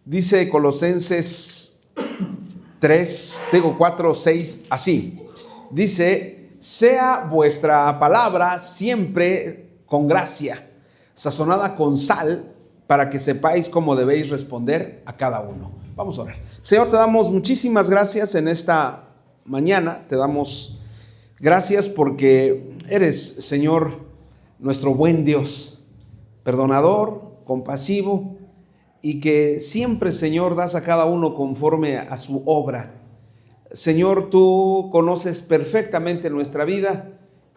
Dice Colosenses 4:6, así. Dice: sea vuestra palabra siempre con gracia, sazonada con sal, para que sepáis cómo debéis responder a cada uno. Vamos a orar. Señor, te damos muchísimas gracias en esta mañana. Te damos gracias porque eres, Señor, nuestro buen Dios, perdonador, compasivo, y que siempre, Señor, das a cada uno conforme a su obra. Señor, tú conoces perfectamente nuestra vida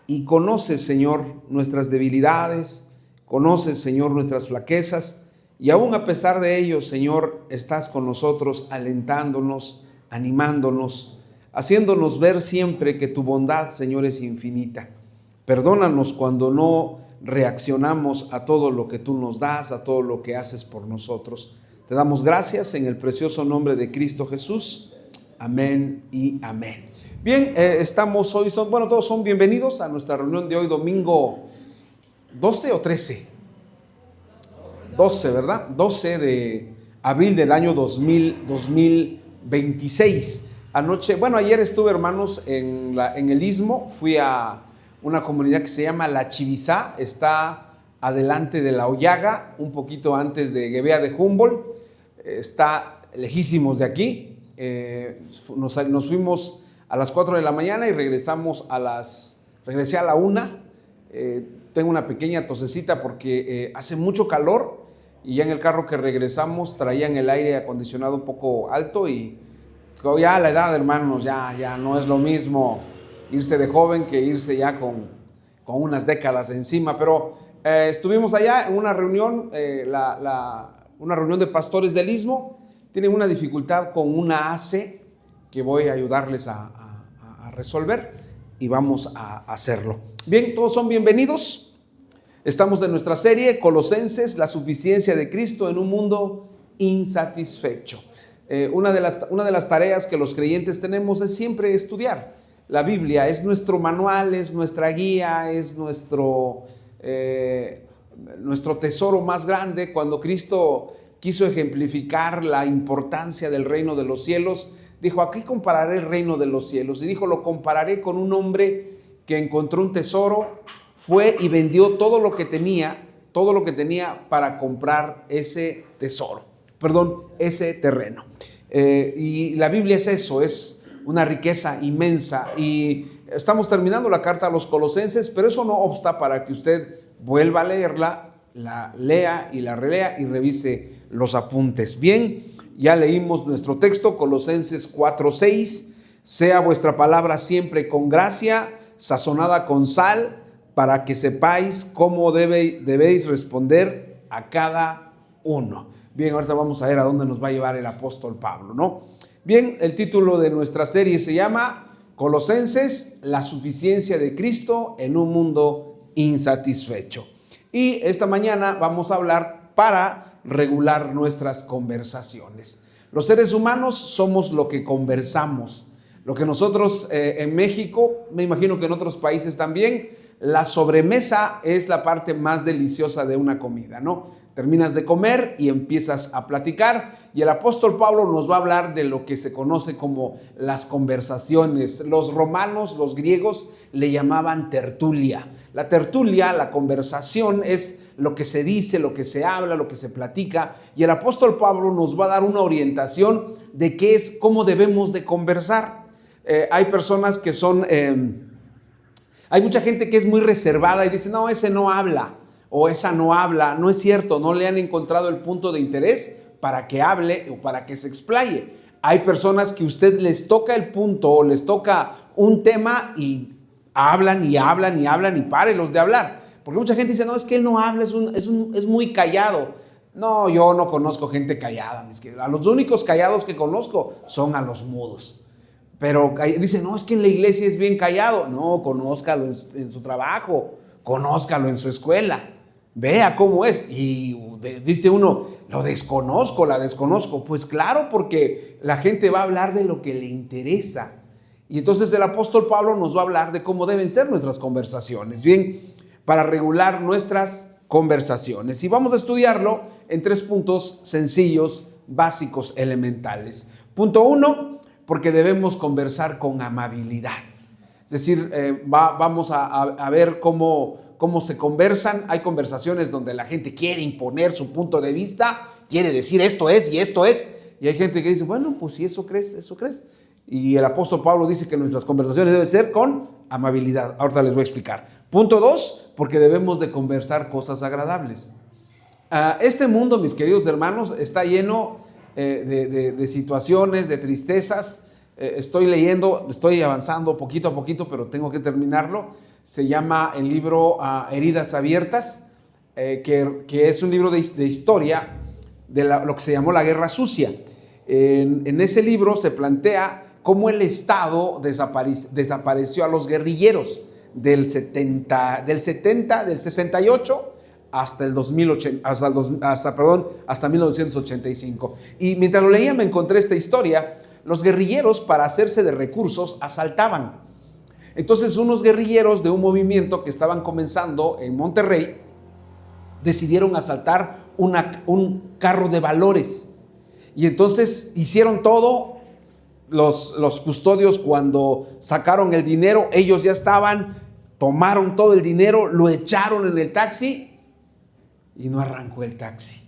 y conoces, Señor, nuestras debilidades, conoces, Señor, nuestras flaquezas, y aún a pesar de ello, Señor, estás con nosotros, alentándonos, animándonos, haciéndonos ver siempre que tu bondad, Señor, es infinita. Perdónanos cuando no reaccionamos a todo lo que tú nos das, a todo lo que haces por nosotros. Te damos gracias en el precioso nombre de Cristo Jesús. Amén y amén. Bien, estamos hoy, todos son bienvenidos a nuestra reunión de hoy, domingo 12 o 13. 12, ¿verdad? 12 de abril del año 2026. Ayer estuve, hermanos, en el Istmo. Fui a una comunidad que se llama La Chivizá, está adelante de La Hoyaga, un poquito antes de Gebea de Humboldt, está lejísimos de aquí. Nos fuimos a las 4 de la mañana y regresé a la 1. Tengo una pequeña tosecita porque hace mucho calor, y ya en el carro que regresamos traían el aire acondicionado un poco alto, y ya a la edad, hermanos, ya no es lo mismo irse de joven que irse ya con unas décadas encima. Pero estuvimos allá en una reunión, una reunión de pastores del Istmo. Tienen una dificultad con una AC que voy a ayudarles a resolver, y vamos a hacerlo. Bien, todos son bienvenidos. Estamos en nuestra serie Colosenses, la suficiencia de Cristo en un mundo insatisfecho. Una de las tareas que los creyentes tenemos es siempre estudiar la Biblia. Es nuestro manual, es nuestra guía, es nuestro tesoro más grande. Cuando Cristo quiso ejemplificar la importancia del reino de los cielos, dijo: ¿a qué compararé el reino de los cielos? Y dijo: lo compararé con un hombre que encontró un tesoro, fue y vendió todo lo que tenía para comprar ese terreno. Y la Biblia es eso, es una riqueza inmensa, y estamos terminando la carta a los Colosenses, pero eso no obsta para que usted vuelva a leerla, la lea y la relea y revise los apuntes. Bien, ya leímos nuestro texto, Colosenses 4:6, sea vuestra palabra siempre con gracia, sazonada con sal, para que sepáis cómo debéis responder a cada uno. Bien, ahorita vamos a ver a dónde nos va a llevar el apóstol Pablo, ¿no? Bien, el título de nuestra serie se llama Colosenses, la suficiencia de Cristo en un mundo insatisfecho. Y esta mañana vamos a hablar para regular nuestras conversaciones. Los seres humanos somos lo que conversamos. Lo que nosotros en México, me imagino que en otros países también, la sobremesa es la parte más deliciosa de una comida, ¿no? Terminas de comer y empiezas a platicar, y el apóstol Pablo nos va a hablar de lo que se conoce como las conversaciones. Los romanos, los griegos le llamaban tertulia. La tertulia, la conversación, es lo que se dice, lo que se habla, lo que se platica, y el apóstol Pablo nos va a dar una orientación de qué es, cómo debemos de conversar. Hay personas que son, hay mucha gente que es muy reservada y dice: no, ese no habla, o esa no habla. No es cierto, no le han encontrado el punto de interés para que hable o para que se explaye. Hay personas que usted les toca el punto o les toca un tema y hablan y hablan y hablan, y párelos de hablar. Porque mucha gente dice: no, es que él no habla, es muy callado. No, yo no conozco gente callada, mis queridos. A los únicos callados que conozco son a los mudos. Pero dice: no, es que en la iglesia es bien callado. No, conózcalo en su trabajo, conózcalo en su escuela, vea cómo es. Y dice uno: lo desconozco, la desconozco. Pues claro, porque la gente va a hablar de lo que le interesa. Y entonces el apóstol Pablo nos va a hablar de cómo deben ser nuestras conversaciones. Bien, para regular nuestras conversaciones. Y vamos a estudiarlo en 3 puntos sencillos básicos elementales. Punto 1, porque debemos conversar con amabilidad. Es decir, vamos a ver cómo se conversan. Hay conversaciones donde la gente quiere imponer su punto de vista, quiere decir esto es y esto es. Y hay gente que dice, bueno, pues si eso crees, eso crees. Y el apóstol Pablo dice que nuestras conversaciones deben ser con amabilidad. Ahorita les voy a explicar. Punto 2, porque debemos de conversar cosas agradables. Este mundo, mis queridos hermanos, está lleno de situaciones, de tristezas. Estoy leyendo, estoy avanzando poquito a poquito, pero tengo que terminarlo. Se llama el libro Heridas Abiertas, que es un libro de historia de lo que se llamó la Guerra Sucia. En ese libro se plantea cómo el Estado desapareció a los guerrilleros del 68 hasta el 2080, hasta 1985. Y mientras lo leía me encontré esta historia. Los guerrilleros, para hacerse de recursos, asaltaban. Entonces unos guerrilleros de un movimiento que estaban comenzando en Monterrey decidieron asaltar un carro de valores. Y entonces hicieron todo. Los custodios, cuando sacaron el dinero, ellos ya estaban, tomaron todo el dinero, lo echaron en el taxi y no arrancó el taxi.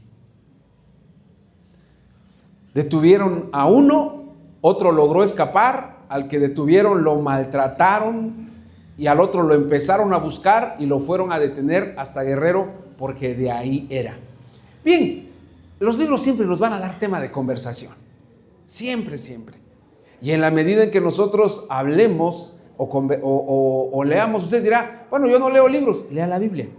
Detuvieron a uno, otro logró escapar, al que detuvieron lo maltrataron y al otro lo empezaron a buscar y lo fueron a detener hasta Guerrero, porque de ahí era. Bien, los libros siempre nos van a dar tema de conversación, siempre. Y en la medida en que nosotros hablemos o leamos, usted dirá, bueno, yo no leo libros, lea la Biblia.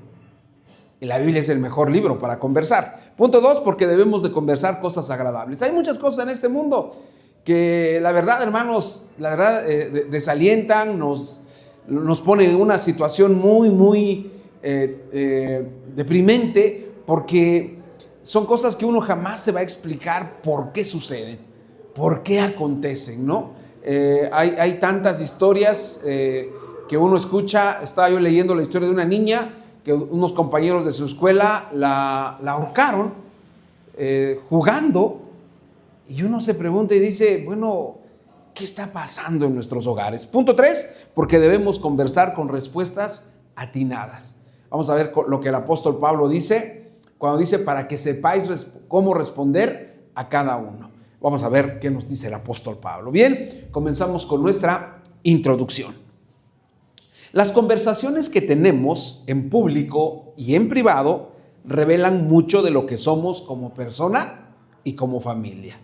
Y la Biblia es el mejor libro para conversar. Punto 2, porque debemos de conversar cosas agradables. Hay muchas cosas en este mundo que la verdad, hermanos, desalientan, nos ponen en una situación muy deprimente, porque son cosas que uno jamás se va a explicar por qué suceden, por qué acontecen, ¿no? Hay tantas historias que uno escucha. Estaba yo leyendo la historia de una niña que unos compañeros de su escuela la ahorcaron jugando, y uno se pregunta y dice, bueno, ¿qué está pasando en nuestros hogares? Punto 3, porque debemos conversar con respuestas atinadas. Vamos a ver lo que el apóstol Pablo dice cuando dice, para que sepáis cómo responder a cada uno. Vamos a ver qué nos dice el apóstol Pablo. Bien, comenzamos con nuestra introducción. Las conversaciones que tenemos en público y en privado revelan mucho de lo que somos como persona y como familia.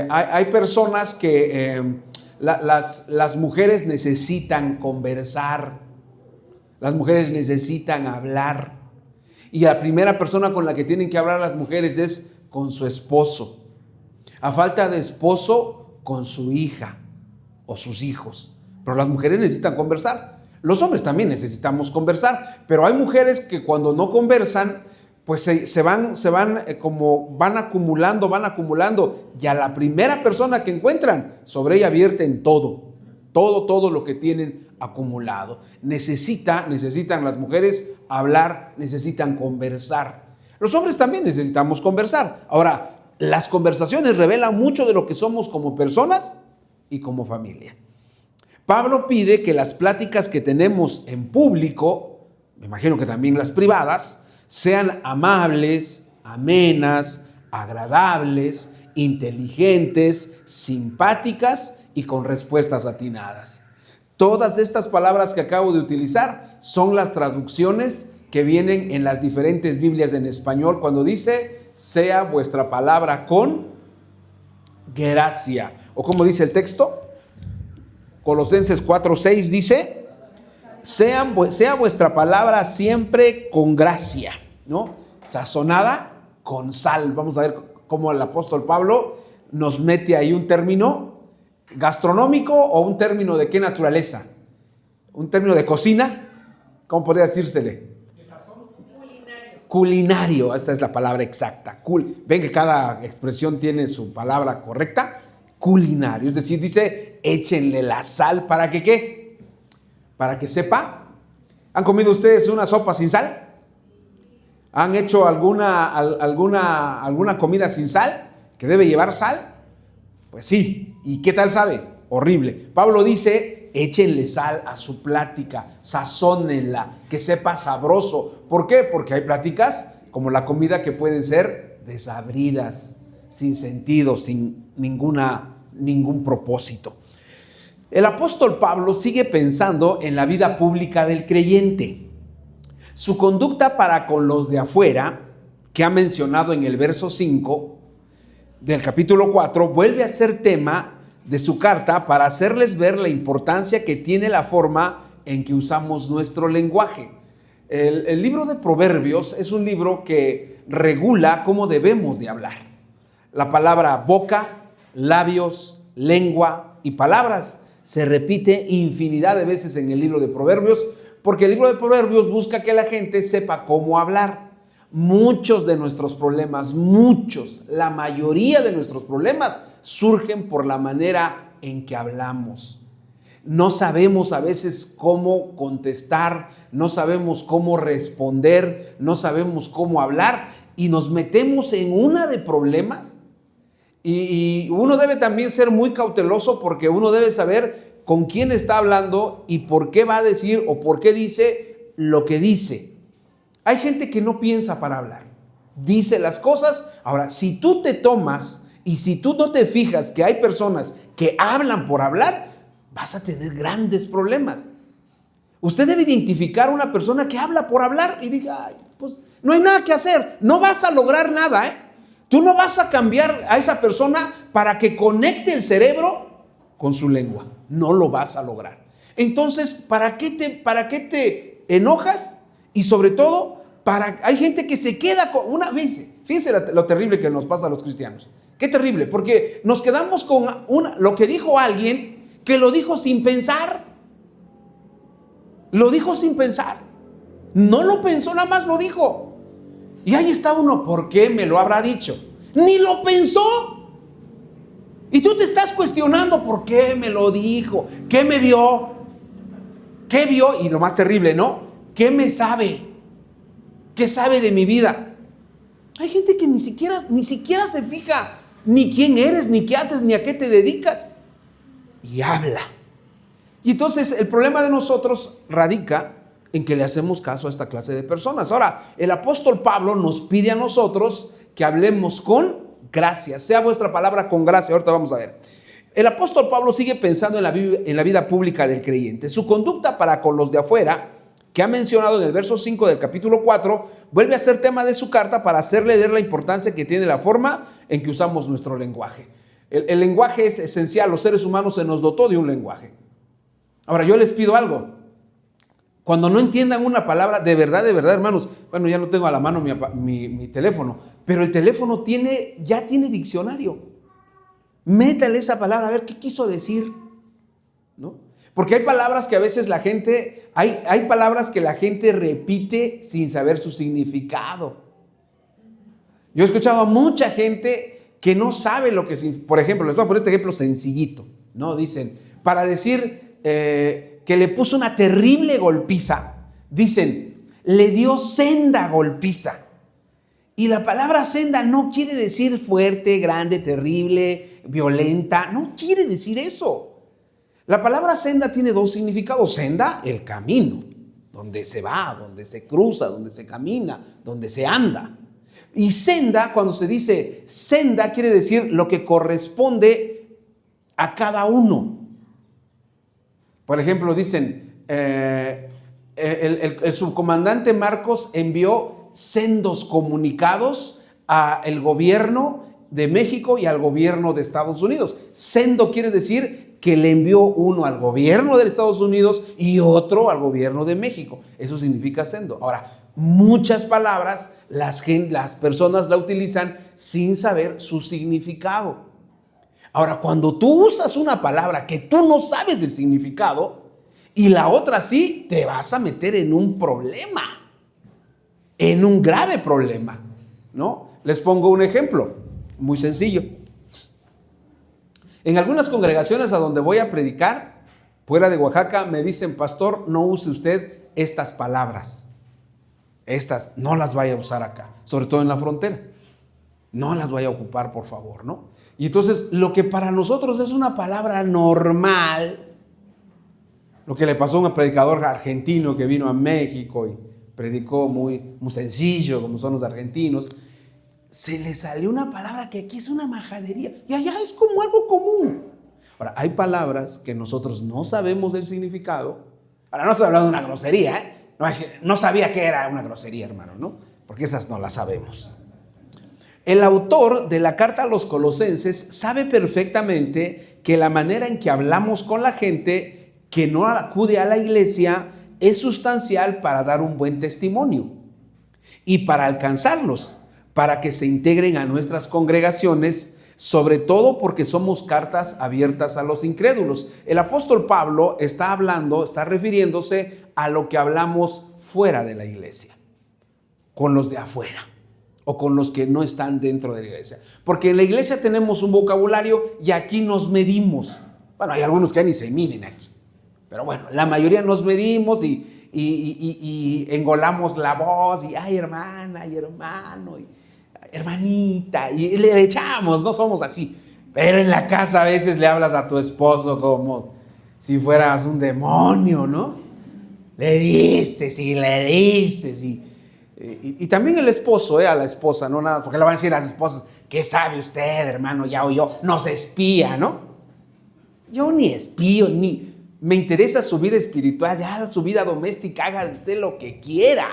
Hay personas que las mujeres necesitan conversar, las mujeres necesitan hablar, y la primera persona con la que tienen que hablar las mujeres es con su esposo. A falta de esposo, con su hija o sus hijos. Pero las mujeres necesitan conversar. Los hombres también necesitamos conversar, pero hay mujeres que cuando no conversan, pues se van acumulando, y a la primera persona que encuentran, sobre ella vierten todo lo que tienen acumulado. Necesitan las mujeres hablar, necesitan conversar. Los hombres también necesitamos conversar. Ahora, las conversaciones revelan mucho de lo que somos como personas y como familia. Pablo pide que las pláticas que tenemos en público, me imagino que también las privadas, sean amables, amenas, agradables, inteligentes, simpáticas y con respuestas atinadas. Todas estas palabras que acabo de utilizar son las traducciones que vienen en las diferentes Biblias en español cuando dice, sea vuestra palabra con gracia. O como dice el texto, Colosenses 4:6 dice, sea vuestra palabra siempre con gracia, ¿no? Sazonada con sal. Vamos a ver cómo el apóstol Pablo nos mete ahí un término gastronómico, o un término de qué naturaleza, un término de cocina, ¿cómo podría decírsele? Culinario, esta es la palabra exacta. Ven que cada expresión tiene su palabra correcta. Culinario, es decir, dice, échenle la sal, ¿para que qué? Para que sepa. ¿Han comido ustedes una sopa sin sal? ¿Han hecho alguna comida sin sal? ¿Que debe llevar sal? Pues sí. ¿Y qué tal sabe? Horrible. Pablo dice, échenle sal a su plática, sazónenla, que sepa sabroso. ¿Por qué? Porque hay pláticas como la comida que pueden ser desabridas, sin sentido, sin ningún propósito. El apóstol Pablo sigue pensando en la vida pública del creyente. Su conducta para con los de afuera, que ha mencionado en el verso 5 del capítulo 4, vuelve a ser tema de su carta para hacerles ver la importancia que tiene la forma en que usamos nuestro lenguaje. El libro de Proverbios es un libro que regula cómo debemos de hablar. La palabra boca, labios, lengua y palabras se repite infinidad de veces en el libro de Proverbios, porque el libro de Proverbios busca que la gente sepa cómo hablar. Muchos de nuestros problemas, la mayoría de nuestros problemas surgen por la manera en que hablamos. No sabemos a veces cómo contestar, no sabemos cómo responder, no sabemos cómo hablar y nos metemos en una de problemas. Y uno debe también ser muy cauteloso porque uno debe saber con quién está hablando y por qué va a decir o por qué dice lo que dice. Hay gente que no piensa para hablar, dice las cosas. Ahora, si tú te tomas y si tú no te fijas que hay personas que hablan por hablar, vas a tener grandes problemas. Usted debe identificar a una persona que habla por hablar y diga, ay, pues no hay nada que hacer, no vas a lograr nada, ¿eh? Tú no vas a cambiar a esa persona para que conecte el cerebro con su lengua. No lo vas a lograr. Entonces, ¿para qué te enojas? Y sobre todo, hay gente que se queda con una... Fíjense lo terrible que nos pasa a los cristianos. Qué terrible, porque nos quedamos con lo que dijo alguien que lo dijo sin pensar. Lo dijo sin pensar. No lo pensó, nada más lo dijo. Y ahí está uno, ¿por qué me lo habrá dicho? Ni lo pensó. Y tú te estás cuestionando, ¿por qué me lo dijo? ¿Qué me vio? ¿Qué vio? Y lo más terrible, ¿no? ¿Qué me sabe? ¿Qué sabe de mi vida? Hay gente que ni siquiera se fija ni quién eres, ni qué haces, ni a qué te dedicas. Y habla. Y entonces el problema de nosotros radica en que le hacemos caso a esta clase de personas. Ahora, el apóstol Pablo nos pide a nosotros que hablemos con gracia. Sea vuestra palabra con gracia. Ahorita vamos a ver. El apóstol Pablo sigue pensando en la vida pública del creyente. Su conducta para con los de afuera, que ha mencionado en el verso 5 del capítulo 4, vuelve a ser tema de su carta para hacerle ver la importancia que tiene la forma en que usamos nuestro lenguaje. El lenguaje es esencial. Los seres humanos se nos dotó de un lenguaje. Ahora, yo les pido algo. Cuando no entiendan una palabra, de verdad, hermanos, bueno, ya no tengo a la mano mi teléfono, pero el teléfono ya tiene diccionario. Métale esa palabra a ver qué quiso decir, ¿no? Porque hay palabras que a veces hay palabras que la gente repite sin saber su significado. Yo he escuchado a mucha gente que no sabe lo que significa. Por ejemplo, les voy a poner este ejemplo sencillito, ¿no? Dicen, para decir que le puso una terrible golpiza, dicen, le dio senda golpiza. Y la palabra senda no quiere decir fuerte, grande, terrible, violenta. No quiere decir eso. La palabra senda tiene dos significados. Senda, el camino, donde se va, donde se cruza, donde se camina, donde se anda. Y senda, cuando se dice senda, quiere decir lo que corresponde a cada uno. Por ejemplo, dicen, el subcomandante Marcos envió sendos comunicados al gobierno de México y al gobierno de Estados Unidos. Sendo quiere decir que le envió uno al gobierno de Estados Unidos y otro al gobierno de México. Eso significa sendo. Ahora, muchas palabras las personas la utilizan sin saber su significado. Ahora, cuando tú usas una palabra que tú no sabes el significado y la otra sí, te vas a meter en un problema, en un grave problema, ¿no? Les pongo un ejemplo muy sencillo. En algunas congregaciones a donde voy a predicar, fuera de Oaxaca, me dicen, pastor, no use usted estas palabras. Estas no las vaya a usar acá, sobre todo en la frontera. No las vaya a ocupar, por favor, ¿no? Y entonces, lo que para nosotros es una palabra normal, lo que le pasó a un predicador argentino que vino a México y predicó muy sencillo, como son los argentinos, se le salió una palabra que aquí es una majadería y allá es como algo común. Ahora, hay palabras que nosotros no sabemos el significado. Ahora, no estoy hablando de una grosería, ¿eh? No sabía que era una grosería, hermano, ¿no? Porque esas no las sabemos. El autor de la carta a los Colosenses sabe perfectamente que la manera en que hablamos con la gente que no acude a la iglesia es sustancial para dar un buen testimonio y para alcanzarlos, para que se integren a nuestras congregaciones, sobre todo porque somos cartas abiertas a los incrédulos. El apóstol Pablo está refiriéndose a lo que hablamos fuera de la iglesia, con los de afuera o con los que no están dentro de la iglesia. Porque en la iglesia tenemos un vocabulario y aquí nos medimos. Bueno, hay algunos que ni se miden aquí, pero bueno, la mayoría nos medimos y engolamos la voz y ay hermana y hermano y hermanita y le echamos, no somos así. Pero en la casa a veces le hablas a tu esposo como si fueras un demonio, ¿no? Le dices y también el esposo, a la esposa, no nada, porque le van a decir a las esposas, ¿qué sabe usted, hermano? Ya oyó, nos espía, ¿no? Yo ni espío, ni me interesa su vida espiritual, ya su vida doméstica, haga usted lo que quiera.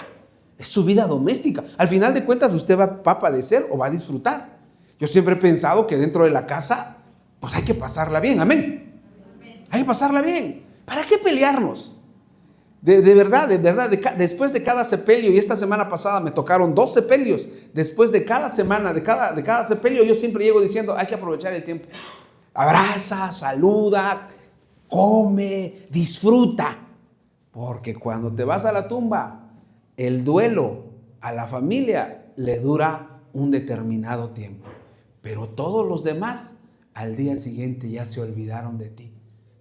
Es su vida doméstica. Al final de cuentas, usted va a padecer o va a disfrutar. Yo siempre he pensado que dentro de la casa, pues hay que pasarla bien, amén. Hay que pasarla bien. ¿Para qué pelearnos? De verdad, después de cada sepelio, y esta semana pasada me tocaron 2 sepelios, después de cada semana, de cada sepelio, yo siempre llego diciendo, hay que aprovechar el tiempo. Abraza, saluda, come, disfruta. Porque cuando te vas a la tumba, el duelo a la familia le dura un determinado tiempo. Pero todos los demás, al día siguiente ya se olvidaron de ti.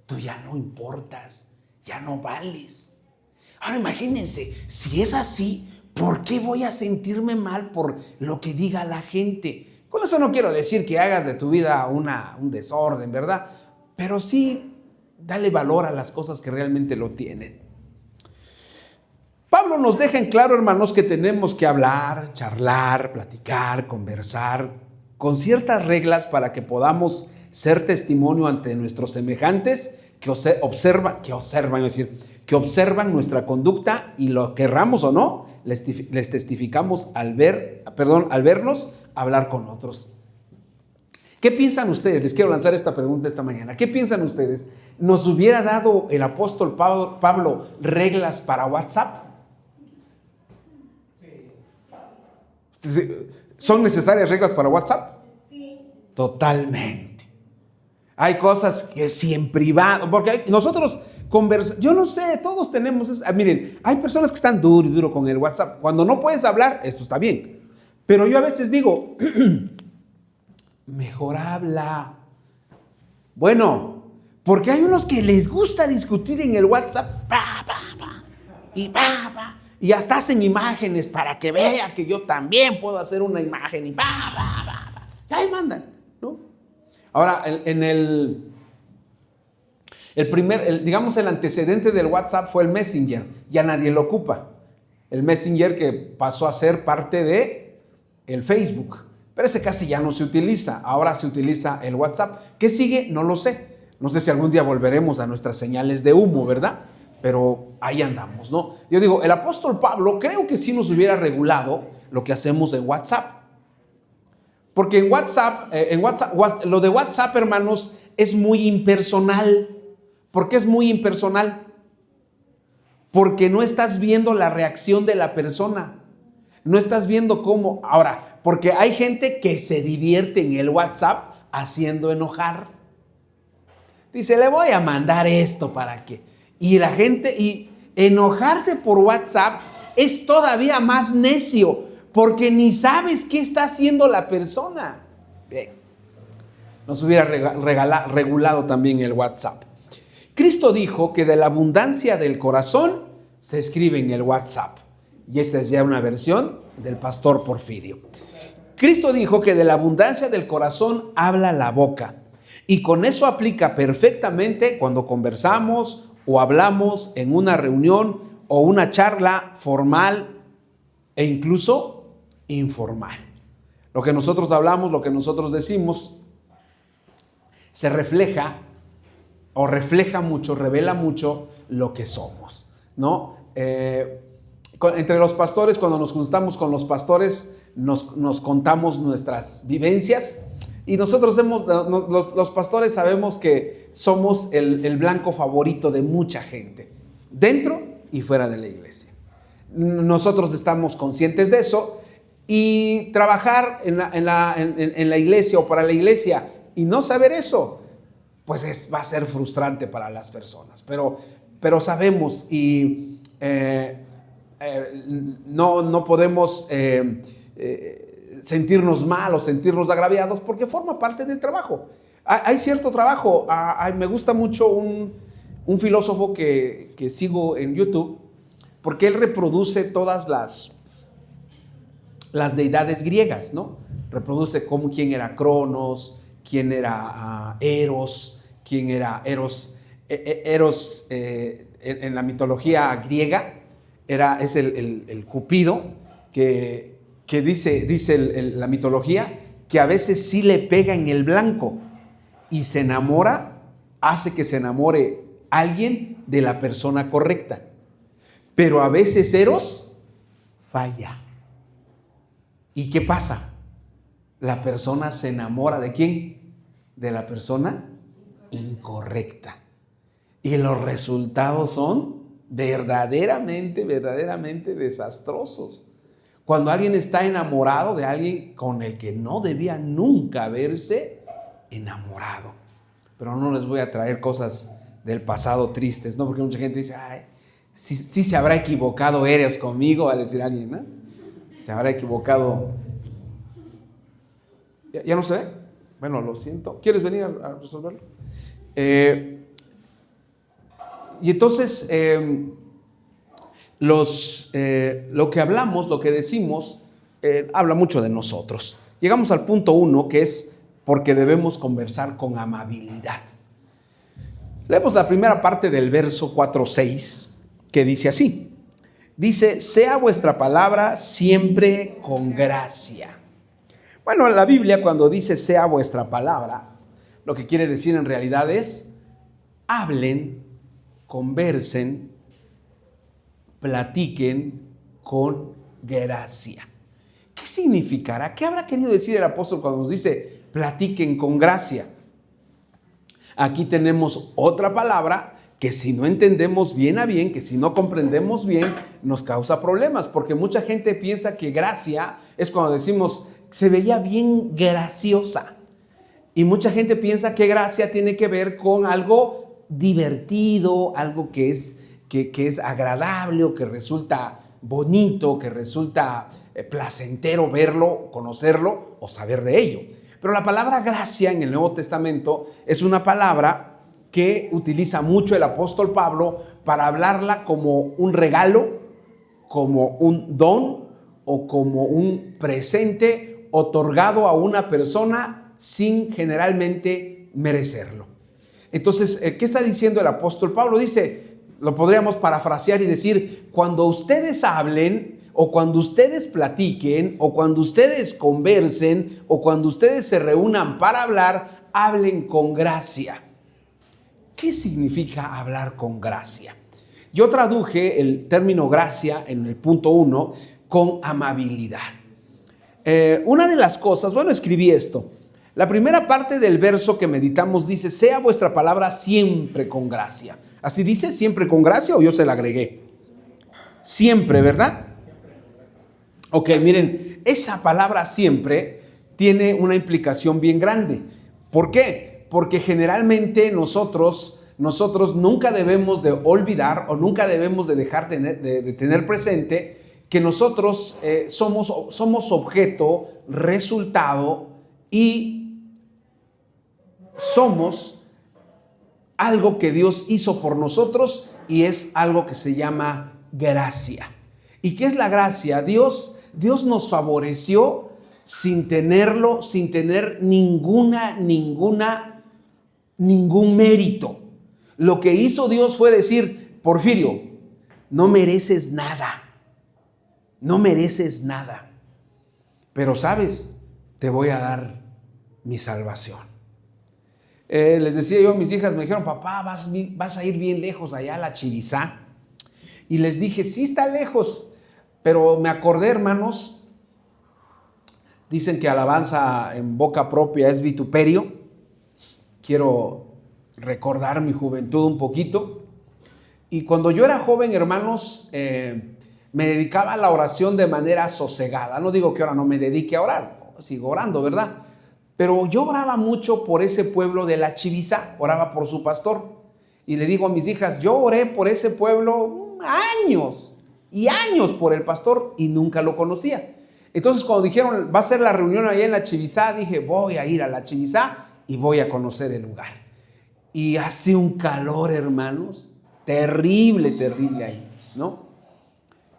Tú ya no importas, ya no vales. Ahora imagínense, si es así, ¿por qué voy a sentirme mal por lo que diga la gente? Con eso no quiero decir que hagas de tu vida un desorden, ¿verdad? Pero sí, dale valor a las cosas que realmente lo tienen. Pablo nos deja en claro, hermanos, que tenemos que hablar, charlar, platicar, conversar, con ciertas reglas para que podamos ser testimonio ante nuestros semejantes que observan nuestra conducta y lo querramos o no, les testificamos al vernos hablar con otros. ¿Qué piensan ustedes? Les quiero lanzar esta pregunta esta mañana. ¿Qué piensan ustedes? ¿Nos hubiera dado el apóstol Pablo reglas para WhatsApp? ¿Son necesarias reglas para WhatsApp? Sí. Totalmente. Hay cosas que sí en privado, porque nosotros yo no sé, todos tenemos miren, hay personas que están duro con el WhatsApp. Cuando no puedes hablar, esto está bien. Pero yo a veces digo, mejor habla. Bueno, porque hay unos que les gusta discutir en el WhatsApp, y hasta hacen imágenes para que vea que yo también puedo hacer una imagen, y ahí mandan, ¿no? Ahora, el antecedente del WhatsApp fue el Messenger. Ya nadie lo ocupa. El Messenger que pasó a ser parte de el Facebook. Pero ese casi ya no se utiliza. Ahora se utiliza el WhatsApp. ¿Qué sigue? No lo sé. No sé si algún día volveremos a nuestras señales de humo, ¿verdad? Pero ahí andamos, ¿no? Yo digo, el apóstol Pablo creo que sí nos hubiera regulado lo que hacemos en WhatsApp. Porque en WhatsApp, lo de WhatsApp, hermanos, es muy impersonal. ¿Por qué es muy impersonal? Porque no estás viendo la reacción de la persona. No estás viendo cómo. Ahora, porque hay gente que se divierte en el WhatsApp haciendo enojar. Dice, le voy a mandar esto para que. Y la gente, y enojarte por WhatsApp es todavía más necio. Porque ni sabes qué está haciendo la persona. Bien. Nos hubiera regulado también el WhatsApp. Cristo dijo que de la abundancia del corazón se escribe en el WhatsApp. Y esa es ya una versión del pastor Porfirio. Cristo dijo que de la abundancia del corazón habla la boca. Y con eso aplica perfectamente cuando conversamos o hablamos en una reunión o una charla formal e incluso informal. Lo que nosotros hablamos, lo que nosotros decimos, se refleja o refleja mucho, revela mucho lo que somos, ¿no? Entre los pastores, cuando nos juntamos con los pastores, nos contamos nuestras vivencias. Y nosotros los pastores sabemos que somos el blanco favorito de mucha gente, dentro y fuera de la iglesia. Nosotros estamos conscientes de eso, y trabajar en la iglesia o para la iglesia y no saber eso, pues va a ser frustrante para las personas. Pero sabemos y no podemos sentirnos mal o sentirnos agraviados, porque forma parte del trabajo. Hay cierto trabajo. Me gusta mucho un filósofo que sigo en YouTube, porque él reproduce todas las deidades griegas, ¿no? Reproduce quién era Cronos, quién era Eros, quién era Eros. Eros en la mitología griega es el Cupido, que dice la mitología que a veces sí le pega en el blanco y se enamora, hace que se enamore alguien de la persona correcta. Pero a veces Eros falla. ¿Y qué pasa? La persona se enamora ¿de quién? De la persona incorrecta. Y los resultados son verdaderamente desastrosos. Cuando alguien está enamorado de alguien con el que no debía nunca haberse enamorado. Pero no les voy a traer cosas del pasado tristes, ¿no? Porque mucha gente dice, ay, sí se habrá equivocado Eros conmigo, va a decir alguien, ¿no? Se habrá equivocado. ¿Ya no se ve? Bueno, lo siento. ¿Quieres venir a resolverlo? Y entonces, lo que hablamos, lo que decimos, habla mucho de nosotros. Llegamos al punto 1, que es porque debemos conversar con amabilidad. Leemos la primera parte del verso 4:6, que dice así. Dice, sea vuestra palabra siempre con gracia. Bueno, la Biblia cuando dice sea vuestra palabra, lo que quiere decir en realidad es hablen, conversen, platiquen con gracia. ¿Qué significará? ¿Qué habrá querido decir el apóstol cuando nos dice platiquen con gracia? Aquí tenemos otra palabra que si no entendemos bien a bien, que si no comprendemos bien, nos causa problemas, porque mucha gente piensa que gracia es cuando decimos se veía bien graciosa, y mucha gente piensa que gracia tiene que ver con algo divertido, algo que es agradable o que resulta bonito, que resulta placentero verlo, conocerlo o saber de ello. Pero la palabra gracia en el Nuevo Testamento es una palabra que utiliza mucho el apóstol Pablo para hablarla como un regalo, como un don o como un presente otorgado a una persona sin generalmente merecerlo. Entonces, ¿qué está diciendo el apóstol Pablo? Dice, lo podríamos parafrasear y decir, cuando ustedes hablen o cuando ustedes platiquen o cuando ustedes conversen o cuando ustedes se reúnan para hablar, hablen con gracia. ¿Qué significa hablar con gracia? Yo traduje el término gracia en el punto 1 con amabilidad. Una de las cosas, escribí esto. La primera parte del verso que meditamos dice, sea vuestra palabra siempre con gracia. ¿Así dice, siempre con gracia o yo se la agregué? Siempre, ¿verdad? Ok, miren, esa palabra siempre tiene una implicación bien grande. ¿Por qué? Porque generalmente nosotros nunca debemos de olvidar o nunca debemos de dejar de tener presente que nosotros somos objeto, resultado y somos algo que Dios hizo por nosotros y es algo que se llama gracia. ¿Y qué es la gracia? Dios nos favoreció sin tenerlo, sin tener ningún mérito. Lo que hizo Dios fue decir: Porfirio, no mereces nada, no mereces nada, pero sabes, te voy a dar mi salvación. Les decía yo a mis hijas, me dijeron: papá, vas a ir bien lejos allá a la Chivizá. Y les dije: sí está lejos, pero me acordé, hermanos, dicen que alabanza en boca propia es vituperio. Quiero recordar mi juventud un poquito. Y cuando yo era joven, hermanos, me dedicaba a la oración de manera sosegada. No digo que ahora no me dedique a orar, sigo orando, ¿verdad? Pero yo oraba mucho por ese pueblo de la Chivizá, oraba por su pastor. Y le digo a mis hijas: yo oré por ese pueblo años y años por el pastor y nunca lo conocía. Entonces, cuando dijeron: va a ser la reunión allá en la Chivizá, dije: voy a ir a la Chivizá y voy a conocer el lugar. Y hace un calor, hermanos, terrible, terrible ahí, ¿no?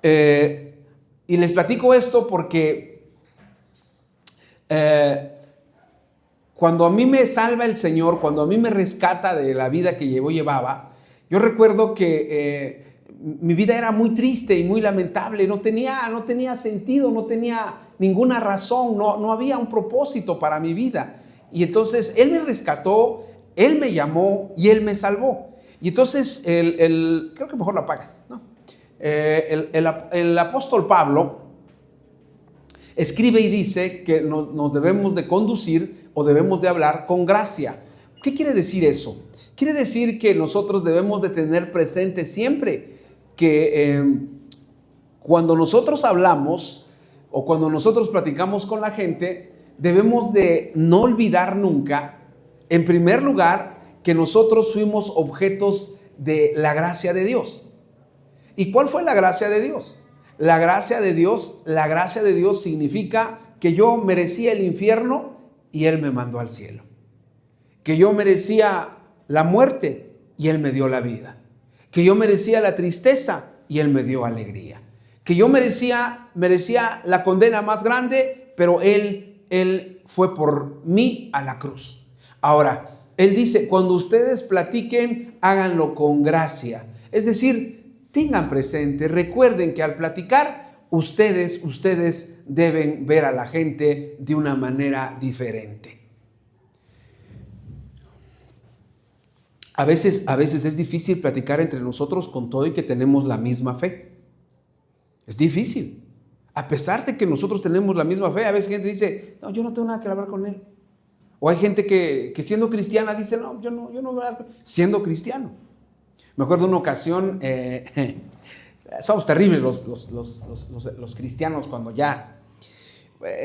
Y les platico esto porque cuando a mí me salva el Señor, cuando a mí me rescata de la vida que llevaba, yo recuerdo que mi vida era muy triste y muy lamentable, no tenía sentido, no tenía ninguna razón, no había un propósito para mi vida. Y entonces Él me rescató, Él me llamó y Él me salvó. Y entonces, creo que mejor lo apagas, ¿no? El apóstol Pablo escribe y dice que nos debemos de conducir o debemos de hablar con gracia. ¿Qué quiere decir eso? Quiere decir que nosotros debemos de tener presente siempre que cuando nosotros hablamos o cuando nosotros platicamos con la gente, debemos de no olvidar nunca, en primer lugar, que nosotros fuimos objetos de la gracia de Dios. ¿Y cuál fue la gracia de Dios? La gracia de Dios significa que yo merecía el infierno y Él me mandó al cielo. Que yo merecía la muerte y Él me dio la vida. Que yo merecía la tristeza y Él me dio alegría. Que yo merecía la condena más grande, pero Él fue por mí a la cruz. Ahora, Él dice: cuando ustedes platiquen, háganlo con gracia. Es decir, tengan presente, recuerden que al platicar, ustedes deben ver a la gente de una manera diferente. A veces es difícil platicar entre nosotros con todo y que tenemos la misma fe. Es difícil. A pesar de que nosotros tenemos la misma fe, a veces gente dice: no, yo no tengo nada que hablar con él. O hay gente que siendo cristiana dice: no, yo no voy a hablar siendo cristiano. Me acuerdo de una ocasión, somos terribles los cristianos cuando ya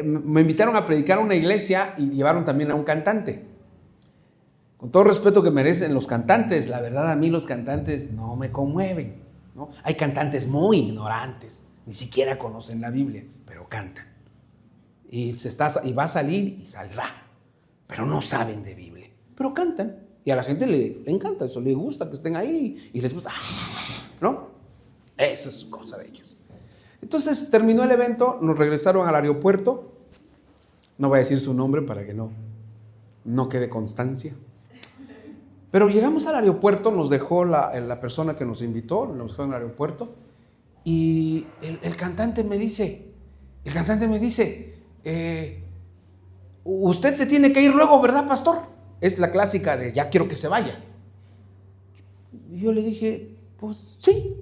me invitaron a predicar a una iglesia y llevaron también a un cantante. Con todo respeto que merecen los cantantes, la verdad a mí los cantantes no me conmueven, ¿no? Hay cantantes muy ignorantes, ni siquiera conocen la Biblia, pero cantan. Y va a salir y saldrá, pero no saben de Biblia, pero cantan. Y a la gente le encanta eso, le gusta que estén ahí y les gusta, ¿no? Esa es cosa de ellos. Entonces terminó el evento, nos regresaron al aeropuerto. No voy a decir su nombre para que no quede constancia. Pero llegamos al aeropuerto, nos dejó la persona que nos invitó, nos dejó en el aeropuerto. Y el cantante me dice, usted se tiene que ir luego, ¿verdad, pastor? Es la clásica de: ya quiero que se vaya. Y yo le dije: pues sí.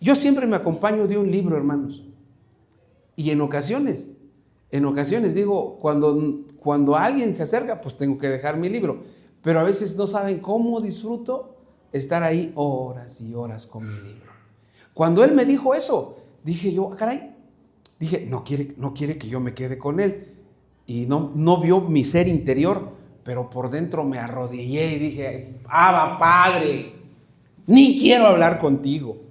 Yo siempre me acompaño de un libro, hermanos. Y en ocasiones digo, cuando alguien se acerca, pues tengo que dejar mi libro. Pero a veces no saben cómo disfruto estar ahí horas y horas con mi libro. Cuando él me dijo eso, dije yo: caray, dije, no quiere que yo me quede con él. Y no vio mi ser interior, pero por dentro me arrodillé y dije: Abba, Padre, ni quiero hablar contigo.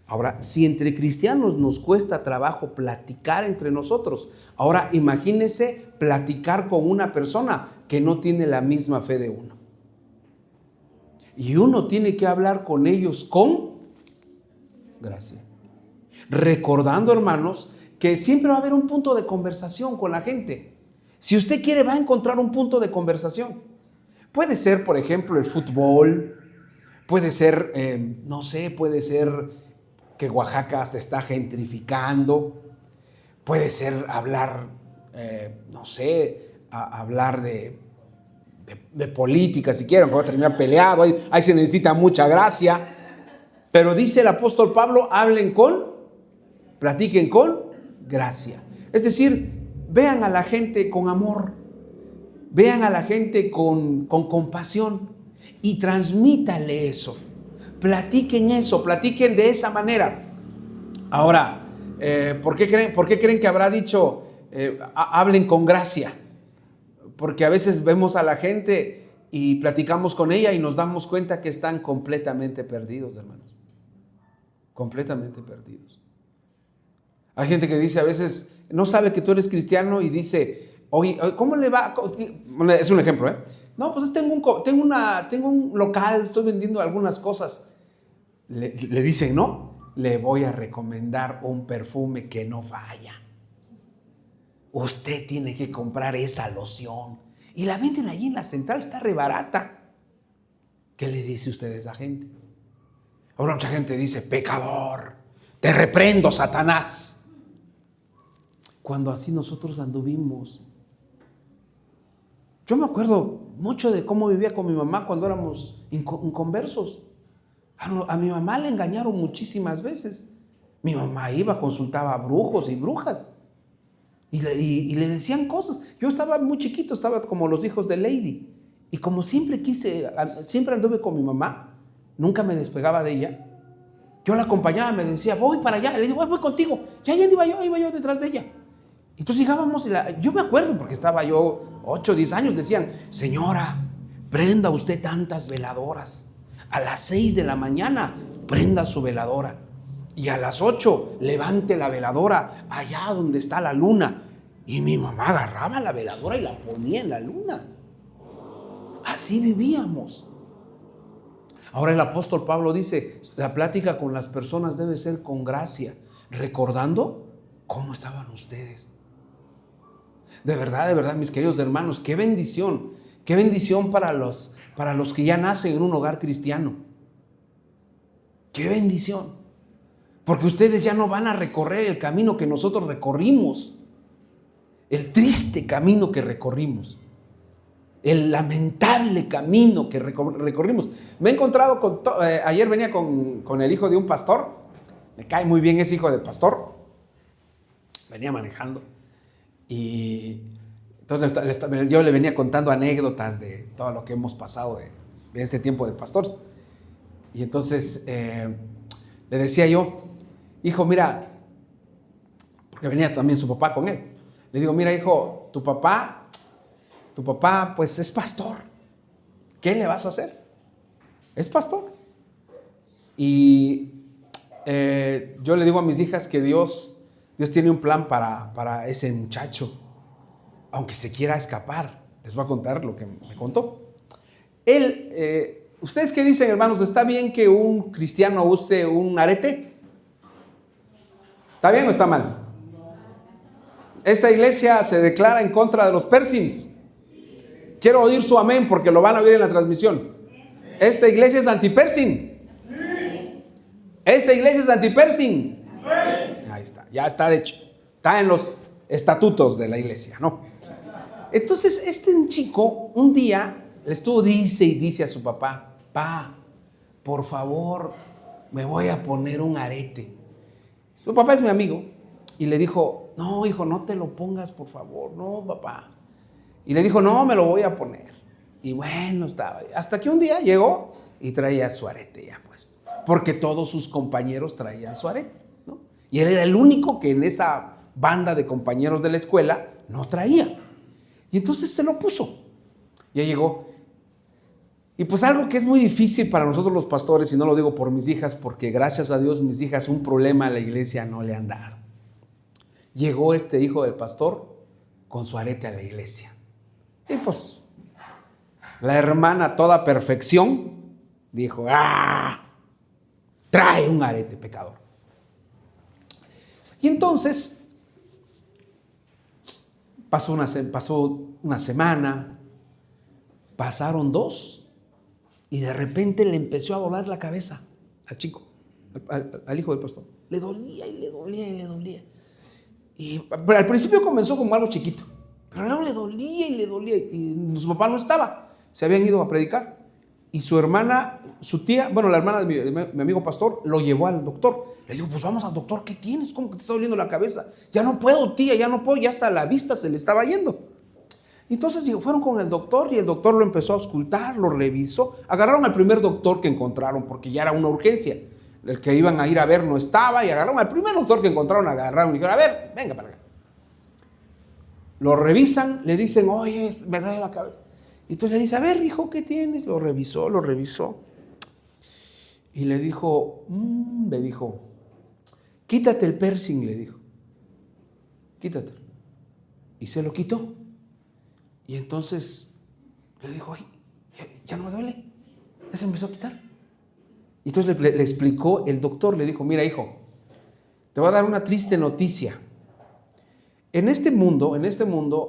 Ahora, si entre cristianos nos cuesta trabajo platicar entre nosotros, ahora imagínese platicar con una persona que no tiene la misma fe de uno. Y uno tiene que hablar con ellos con gracia. Recordando, hermanos, que siempre va a haber un punto de conversación con la gente. Si usted quiere, va a encontrar un punto de conversación. Puede ser, por ejemplo, el fútbol, puede ser, no sé, puede ser que Oaxaca se está gentrificando, puede ser hablar, no sé, hablar de política, si quieren, va a terminar peleado, ahí se necesita mucha gracia. Pero dice el apóstol Pablo, platiquen con gracia. Es decir, vean a la gente con amor, vean a la gente con compasión y transmítanle eso. Platiquen eso, platiquen de esa manera. Ahora, ¿por qué creen que habrá dicho hablen con gracia? Porque a veces vemos a la gente y platicamos con ella y nos damos cuenta que están completamente perdidos, hermanos. Completamente perdidos. Hay gente que dice a veces, no sabe que tú eres cristiano y dice, oye, ¿cómo le va? Es un ejemplo, ¿eh? No, pues tengo un local, estoy vendiendo algunas cosas. Le dicen, no, le voy a recomendar un perfume que no falla. Usted tiene que comprar esa loción. Y la venden allí en la central, está re barata. ¿Qué le dice usted a esa gente? Ahora mucha gente dice, pecador, te reprendo, Satanás. Cuando así nosotros anduvimos. Yo me acuerdo mucho de cómo vivía con mi mamá cuando éramos inconversos. A mi mamá le engañaron muchísimas veces. Mi mamá iba, consultaba a brujos y brujas. Y le decían cosas. Yo estaba muy chiquito, estaba como los hijos de Lady. Y como siempre anduve con mi mamá, nunca me despegaba de ella. Yo la acompañaba, me decía, voy para allá. Le digo, voy contigo. Ya iba yo detrás de ella. Entonces llegábamos, yo me acuerdo, porque estaba yo 8 o 10 años, decían, señora, prenda usted tantas veladoras. A las 6 de la mañana, prenda su veladora. Y a las 8, levante la veladora allá donde está la luna. Y mi mamá agarraba la veladora y la ponía en la luna. Así vivíamos. Ahora el apóstol Pablo dice, la plática con las personas debe ser con gracia, recordando cómo estaban ustedes. De verdad, mis queridos hermanos, qué bendición para los que ya nacen en un hogar cristiano. Qué bendición. Porque ustedes ya no van a recorrer el camino que nosotros recorrimos, el triste camino que recorrimos, el lamentable camino que recorrimos. Me he encontrado ayer venía con el hijo de un pastor, me cae muy bien ese hijo de pastor, venía manejando y entonces yo le venía contando anécdotas de todo lo que hemos pasado de ese tiempo de pastores. Y entonces le decía yo, hijo, mira, porque venía también su papá con él. Le digo, mira, hijo, tu papá pues es pastor. ¿Qué le vas a hacer? Es pastor. Y yo le digo a mis hijas que Dios tiene un plan para ese muchacho, aunque se quiera escapar. Les voy a contar lo que me contó. Él, ¿ustedes qué dicen, hermanos? ¿Está bien que un cristiano use un arete? ¿Está bien o está mal? Esta iglesia se declara en contra de los piercings. Quiero oír su amén porque lo van a oír en la transmisión. Esta iglesia es anti-piercing. Esta iglesia es anti-piercing. Ahí está, ya está de hecho. Está en los estatutos de la iglesia, ¿no? Entonces este chico un día le estuvo dice a su papá, por favor, me voy a poner un arete. Su papá es mi amigo y le dijo, no, hijo, no te lo pongas, por favor, no, papá. Y le dijo, no, me lo voy a poner. Y bueno, estaba, hasta que un día llegó y traía su arete ya puesto, porque todos sus compañeros traían su arete, ¿no? Y él era el único que en esa banda de compañeros de la escuela no traía. Y entonces se lo puso. Ya llegó. Y pues algo que es muy difícil para nosotros los pastores, y no lo digo por mis hijas, porque gracias a Dios mis hijas un problema a la iglesia no le han dado. Llegó este hijo del pastor con su arete a la iglesia. Y pues la hermana, toda perfección, dijo, trae un arete, pecador. Y entonces Pasó una semana, pasaron 2, y de repente le empezó a doler la cabeza al chico, al hijo del pastor. Le dolía y le dolía y le dolía. Pero al principio comenzó como algo chiquito, pero luego le dolía y le dolía. Y su papá no estaba, se habían ido a predicar. Y su hermana, su tía, bueno, la hermana de mi amigo pastor, lo llevó al doctor. Le dijo, pues vamos al doctor, ¿qué tienes? ¿Cómo que te está doliendo la cabeza? Ya no puedo, tía, ya no puedo, ya hasta la vista se le estaba yendo. Entonces fueron con el doctor y el doctor lo empezó a auscultar, lo revisó. Agarraron al primer doctor que encontraron porque ya era una urgencia. El que iban a ir a ver no estaba y agarraron al primer doctor que encontraron, agarraron y dijeron, a ver, venga para acá. Lo revisan, le dicen, oye, me duele la cabeza. Y entonces le dice, a ver, hijo, ¿qué tienes? Lo revisó. Y le dijo, quítate el piercing, le dijo. Quítatelo. Y se lo quitó. Y entonces le dijo, ay, ya no me duele. Ya se empezó a quitar. Y entonces le explicó el doctor, le dijo, mira, hijo, te voy a dar una triste noticia. En este mundo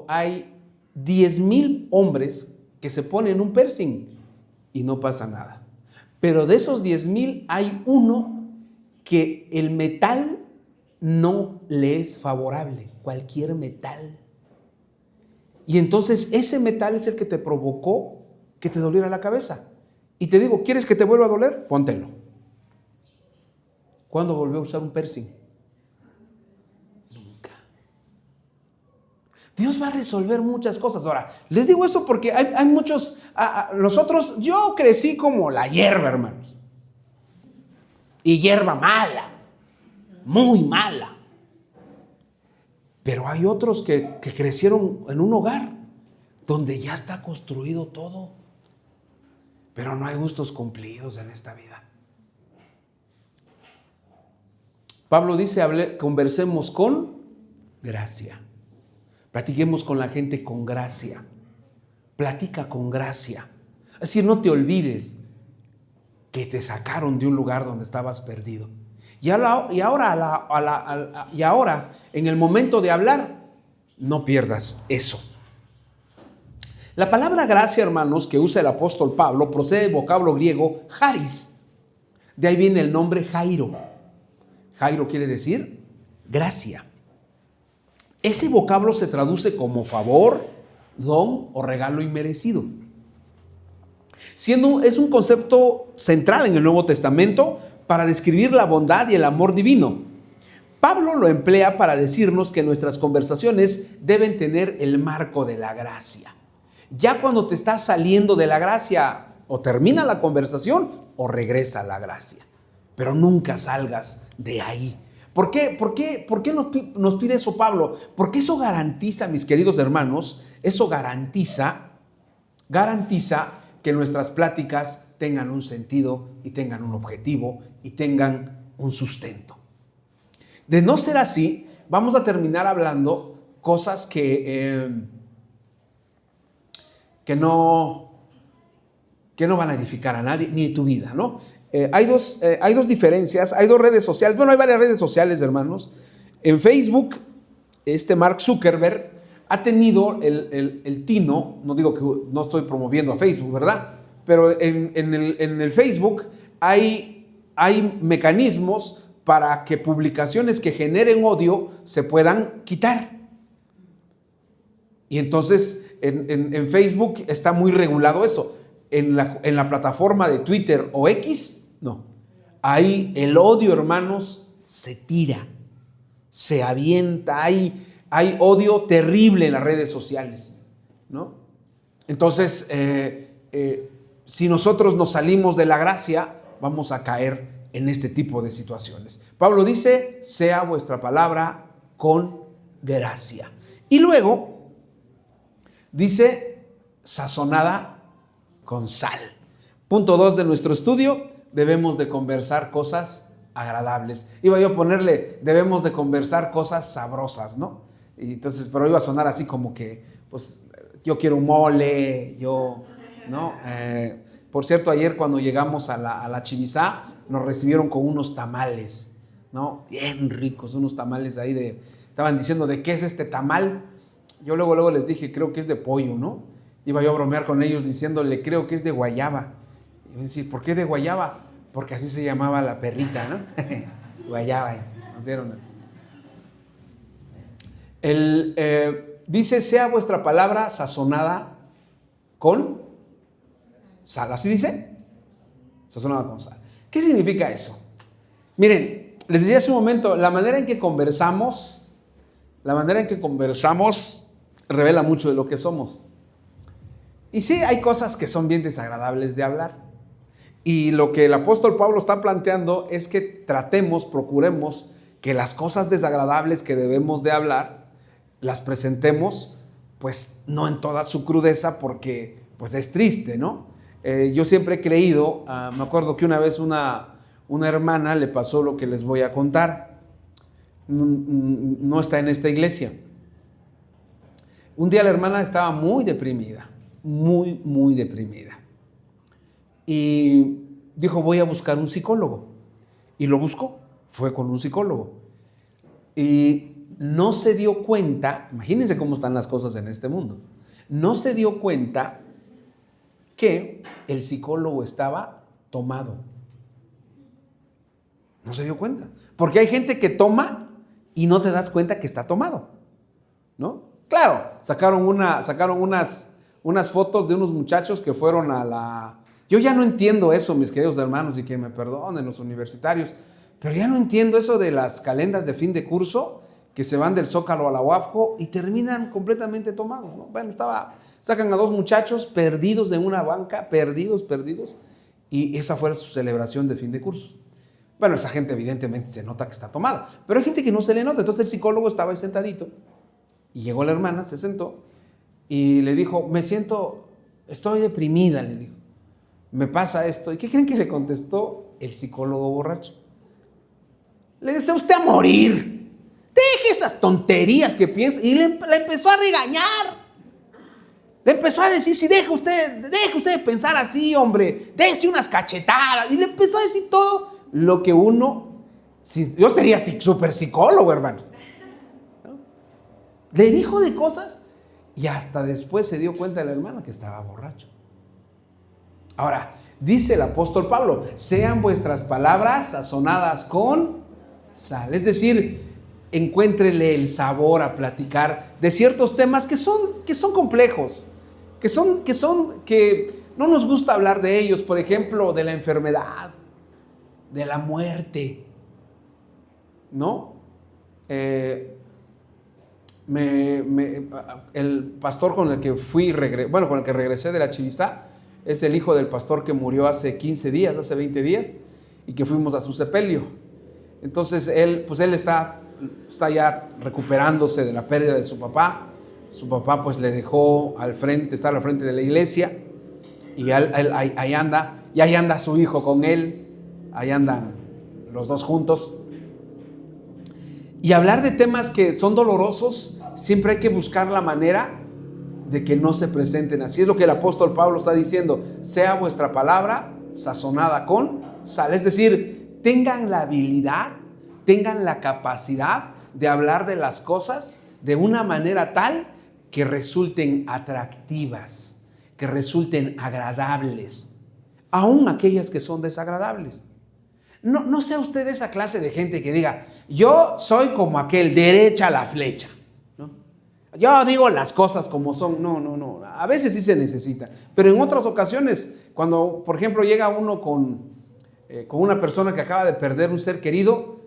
hay 10,000 hombres que se ponen un piercing y no pasa nada. Pero de esos 10,000 hay uno que el metal no le es favorable, cualquier metal. Y entonces ese metal es el que te provocó que te doliera la cabeza. Y te digo, ¿quieres que te vuelva a doler? Póntelo. ¿Cuándo volvió a usar un piercing? Nunca. Dios va a resolver muchas cosas. Ahora, les digo eso porque hay muchos, nosotros, yo crecí como la hierba, hermanos. Y hierba mala, muy mala. Pero hay otros que crecieron en un hogar donde ya está construido todo. Pero no hay gustos cumplidos en esta vida. Pablo dice, conversemos con gracia. Platiquemos con la gente con gracia. Platica con gracia. Es decir, no te olvides que te sacaron de un lugar donde estabas perdido. Y ahora, en el momento de hablar, no pierdas eso. La palabra gracia, hermanos, que usa el apóstol Pablo, procede del vocablo griego charis. De ahí viene el nombre Jairo. Jairo quiere decir gracia. Ese vocablo se traduce como favor, don o regalo inmerecido. Es un concepto central en el Nuevo Testamento para describir la bondad y el amor divino. Pablo lo emplea para decirnos que nuestras conversaciones deben tener el marco de la gracia. Ya cuando te estás saliendo de la gracia, o termina la conversación o regresa a la gracia. Pero nunca salgas de ahí. ¿Por qué nos pide eso Pablo? Porque eso garantiza, mis queridos hermanos, eso garantiza que nuestras pláticas tengan un sentido y tengan un objetivo y tengan un sustento. De no ser así, vamos a terminar hablando cosas que no van a edificar a nadie, ni tu vida, ¿no? Hay dos diferencias, hay 2 redes sociales, bueno, hay varias redes sociales, hermanos. En Facebook, Mark Zuckerberg ha tenido el tino, no digo que no estoy promoviendo a Facebook, ¿verdad? Pero en el Facebook hay mecanismos para que publicaciones que generen odio se puedan quitar. Y entonces en Facebook está muy regulado eso. En la plataforma de Twitter o X, no. Ahí el odio, hermanos, se tira, se avienta. Hay odio terrible en las redes sociales, ¿no? Entonces, si nosotros nos salimos de la gracia, vamos a caer en este tipo de situaciones. Pablo dice, sea vuestra palabra con gracia. Y luego dice, sazonada con sal. Punto 2 de nuestro estudio, debemos de conversar cosas agradables. Iba yo a ponerle, debemos de conversar cosas sabrosas, ¿no? Y entonces, pero iba a sonar así como que, pues, yo quiero un mole, ¿no? Por cierto, ayer cuando llegamos a la Chivizá, nos recibieron con unos tamales, ¿no? Bien ricos, unos tamales ahí estaban diciendo, ¿de qué es este tamal? yo luego les dije, creo que es de pollo, ¿no? Iba yo a bromear con ellos diciéndole, creo que es de guayaba. Y me decían, ¿por qué de guayaba? Porque así se llamaba la perrita, ¿no? Guayaba, nos dieron. Dice, sea vuestra palabra sazonada con sal. ¿Así dice? Sazonada con sal. ¿Qué significa eso? Miren, les decía hace un momento, la manera en que conversamos revela mucho de lo que somos. Y sí, hay cosas que son bien desagradables de hablar. Y lo que el apóstol Pablo está planteando es que procuremos que las cosas desagradables que debemos de hablar, las presentemos, pues no en toda su crudeza, porque pues es triste, ¿no? Yo siempre he creído, me acuerdo que una vez una hermana le pasó lo que les voy a contar. No está en esta iglesia. Un día la hermana estaba muy deprimida, muy deprimida. Y dijo, voy a buscar un psicólogo. Y lo buscó, fue con un psicólogo. Y no se dio cuenta, imagínense cómo están las cosas en este mundo, no se dio cuenta que el psicólogo estaba tomado. No se dio cuenta. Porque hay gente que toma y no te das cuenta que está tomado, ¿no? Claro, sacaron unas fotos de unos muchachos que fueron a la... Yo ya no entiendo eso, mis queridos hermanos, y que me perdonen los universitarios, pero ya no entiendo eso de las calendas de fin de curso que se van del Zócalo a la UAPJO y terminan completamente tomados, ¿no? Bueno, sacan a dos muchachos perdidos de una banca, perdidos, y esa fue su celebración de fin de curso. Bueno, esa gente evidentemente se nota que está tomada, pero hay gente que no se le nota. Entonces el psicólogo estaba ahí sentadito y llegó la hermana, se sentó y le dijo, estoy deprimida, le dijo, me pasa esto. ¿Y qué creen que le contestó el psicólogo borracho? Le desea usted a morir, deje esas tonterías que piensa. Y le empezó a regañar, le empezó a decir, si deje usted de pensar así, hombre, déjese unas cachetadas. Y le empezó a decir todo lo que yo sería súper psicólogo, hermanos, ¿no? Le dijo de cosas y hasta después se dio cuenta de la hermana que estaba borracho. Ahora, dice el apóstol Pablo, sean vuestras palabras sazonadas con sal. Es decir, encuéntrele el sabor a platicar de ciertos temas que son complejos, que no nos gusta hablar de ellos. Por ejemplo, de la enfermedad, de la muerte, ¿no? El pastor con el que con el que regresé de la Chivistá, es el hijo del pastor que murió hace 15 días, hace 20 días, y que fuimos a su sepelio. Entonces él está ya recuperándose de la pérdida de su papá. Su papá pues le dejó estar al frente de la iglesia, y ahí anda su hijo con él. Ahí andan los dos juntos. Y hablar de temas que son dolorosos, siempre hay que buscar la manera de que no se presenten. Así es lo que el apóstol Pablo está diciendo. Sea vuestra palabra sazonada con sal. Es decir, tengan la habilidad, tengan la capacidad de hablar de las cosas de una manera tal que resulten atractivas, que resulten agradables, aun aquellas que son desagradables. No sea usted esa clase de gente que diga, yo soy como aquel, derecha a la flecha, ¿no? Yo digo las cosas como son. No. A veces sí se necesita. Pero en otras ocasiones, cuando, por ejemplo, llega uno con una persona que acaba de perder un ser querido,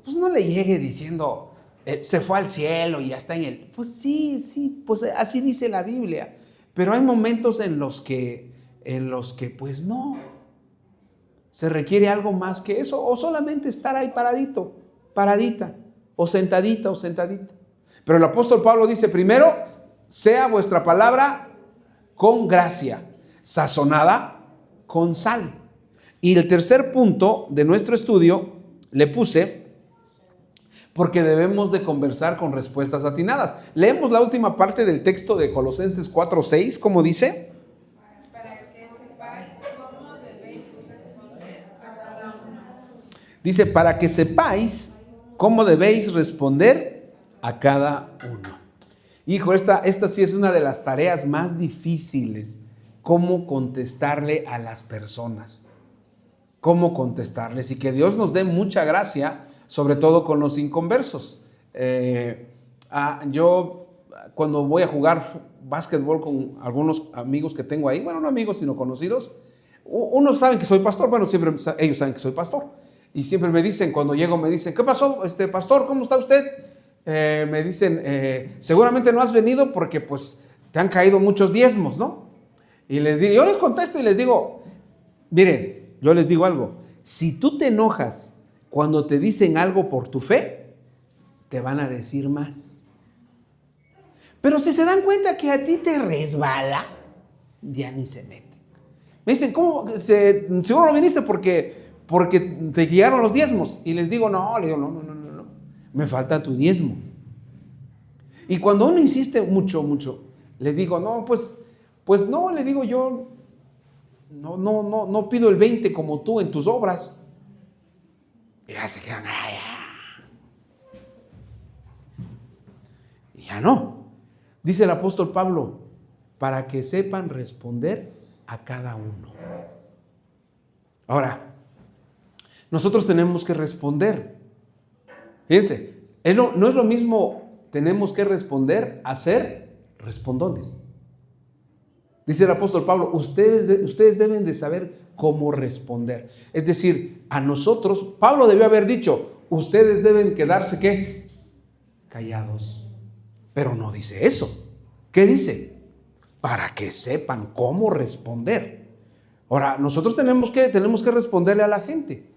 pues no le llegue diciendo, se fue al cielo y ya está en él. Pues sí, pues así dice la Biblia. Pero hay momentos en los que pues no. Se requiere algo más que eso, o solamente estar ahí paradita, o sentadita. Pero el apóstol Pablo dice, primero, sea vuestra palabra con gracia, sazonada con sal. Y el tercer punto de nuestro estudio le puse, porque debemos de conversar con respuestas atinadas. Leemos la última parte del texto de Colosenses 4:6, ¿cómo dice? Dice, para que sepáis cómo debéis responder a cada uno. Hijo, esta sí es una de las tareas más difíciles. Cómo contestarle a las personas. Cómo contestarles. Y que Dios nos dé mucha gracia, sobre todo con los inconversos. Yo cuando voy a jugar básquetbol con algunos amigos que tengo ahí, bueno, no amigos, sino conocidos, unos saben que soy pastor, bueno, siempre ellos saben que soy pastor. Y siempre me dicen, cuando llego, me dicen, ¿qué pasó, pastor? ¿Cómo está usted? Me dicen, seguramente no has venido porque pues te han caído muchos diezmos, ¿no? Y yo les contesto y les digo, miren, yo les digo algo, si tú te enojas cuando te dicen algo por tu fe, te van a decir más. Pero si se dan cuenta que a ti te resbala, ya ni se mete. Me dicen, ¿cómo? Seguro no viniste porque te guiaron los diezmos. Y les digo, no, no, me falta tu diezmo. Y cuando uno insiste mucho, le digo, no, pues no, le digo yo, no pido el 20 como tú en tus obras. Y ya se quedan, y ya no. Dice el apóstol Pablo, para que sepan responder a cada uno. Ahora, nosotros tenemos que responder. Fíjense, no es lo mismo tenemos que responder a ser respondones. Dice el apóstol Pablo, ustedes deben de saber cómo responder. Es decir, a nosotros, Pablo debió haber dicho, ustedes deben quedarse, ¿qué? Callados. Pero no dice eso. ¿Qué dice? Para que sepan cómo responder. Ahora, nosotros tenemos que responderle a la gente.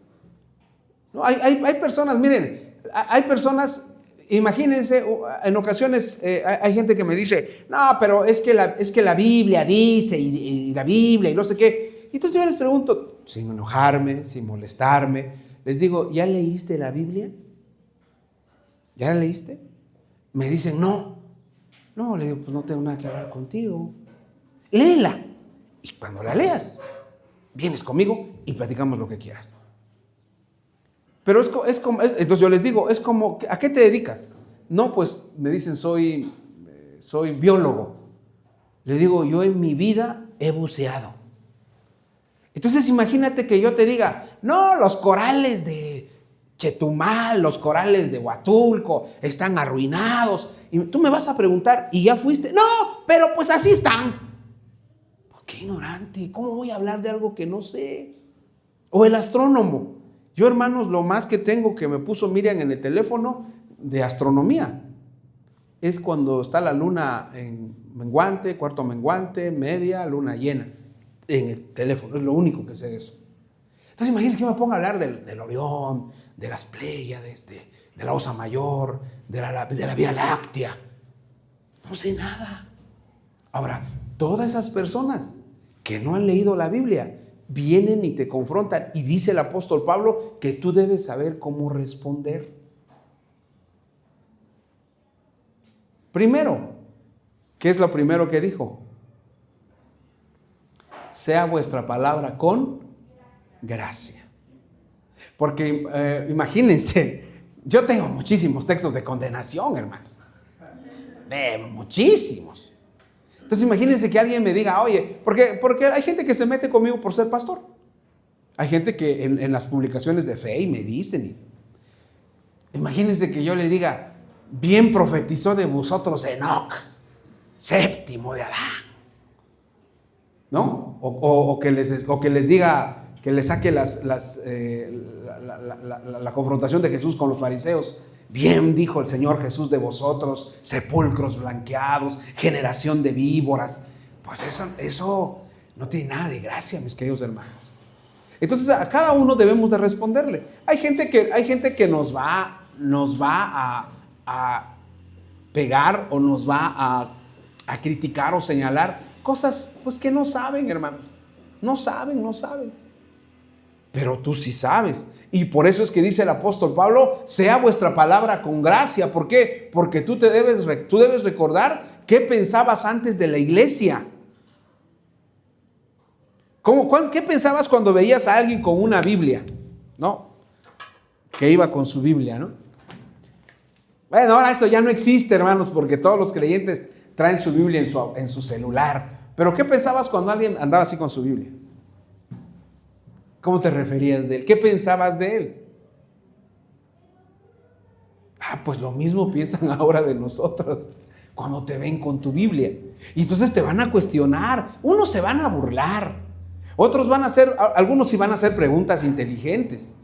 No, hay personas, miren, hay personas, imagínense, en ocasiones hay gente que me dice, no, pero es que la Biblia dice, y la Biblia, y no sé qué. Y entonces yo les pregunto, sin enojarme, sin molestarme, les digo, ¿ya leíste la Biblia? ¿Ya la leíste? Me dicen, no, le digo, pues no tengo nada que hablar contigo. Léela. Y cuando la leas, vienes conmigo y platicamos lo que quieras. Pero entonces yo les digo, es como, ¿a qué te dedicas? No, pues me dicen, soy biólogo. Le digo, yo en mi vida he buceado. Entonces imagínate que yo te diga, no, los corales de Chetumal, los corales de Huatulco están arruinados. Y tú me vas a preguntar, ¿y ya fuiste? No, pero pues así están. Pues qué ignorante, ¿cómo voy a hablar de algo que no sé? O el astrónomo. Yo, hermanos, lo más que tengo que me puso Miriam en el teléfono de astronomía es cuando está la luna en menguante, cuarto menguante, media, luna llena. En el teléfono, es lo único que sé de eso. Entonces imagínense que me ponga a hablar del Orión, de las Pléyades, de la Osa Mayor, de la Vía Láctea. No sé nada. Ahora, todas esas personas que no han leído la Biblia vienen y te confrontan, y dice el apóstol Pablo que tú debes saber cómo responder. Primero, ¿qué es lo primero que dijo? Sea vuestra palabra con gracia. Porque imagínense, yo tengo muchísimos textos de condenación, hermanos. Muchísimos. Entonces imagínense que alguien me diga, oye, porque hay gente que se mete conmigo por ser pastor. Hay gente que en las publicaciones de fe y me dicen. Imagínense que yo le diga, bien profetizó de vosotros Enoc, séptimo de Adán. ¿No? O que les diga, que les saque la confrontación de Jesús con los fariseos. Bien dijo el Señor Jesús de vosotros, sepulcros blanqueados, generación de víboras. Pues eso no tiene nada de gracia, mis queridos hermanos. Entonces a cada uno debemos de responderle. Hay gente que nos va a pegar o nos va a criticar o señalar cosas pues que no saben, hermanos. No saben. Pero tú sí sabes. Y por eso es que dice el apóstol Pablo, sea vuestra palabra con gracia. ¿Por qué? Porque tú debes recordar qué pensabas antes de la iglesia. ¿Qué pensabas cuando veías a alguien con una Biblia? ¿No? Que iba con su Biblia, ¿no? Bueno, ahora eso ya no existe, hermanos, porque todos los creyentes traen su Biblia en su celular. Pero ¿qué pensabas cuando alguien andaba así con su Biblia? ¿Cómo te referías de él? ¿Qué pensabas de él? Pues lo mismo piensan ahora de nosotros cuando te ven con tu Biblia. Y entonces te van a cuestionar, unos se van a burlar, otros van a hacer, algunos sí van a hacer preguntas inteligentes.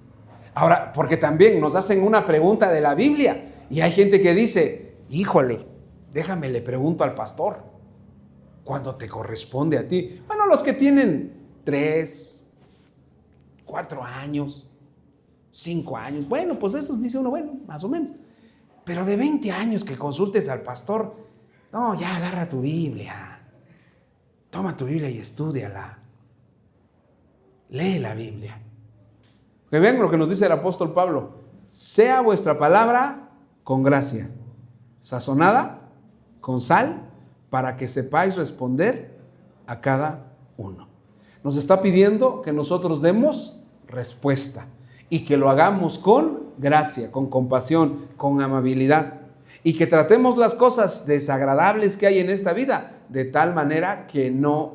Ahora, porque también nos hacen una pregunta de la Biblia y hay gente que dice, híjole, déjame le pregunto al pastor cuando te corresponde a ti. Bueno, los que tienen 3, 4 años, 5 años, bueno, pues esos dice uno, bueno, más o menos. Pero de 20 años que consultes al pastor, no, ya agarra tu Biblia, toma tu Biblia y estúdiala, lee la Biblia. Que vean lo que nos dice el apóstol Pablo, sea vuestra palabra con gracia, sazonada con sal, para que sepáis responder a cada uno. Nos está pidiendo que nosotros demos respuesta y que lo hagamos con gracia, con compasión, con amabilidad y que tratemos las cosas desagradables que hay en esta vida de tal manera que no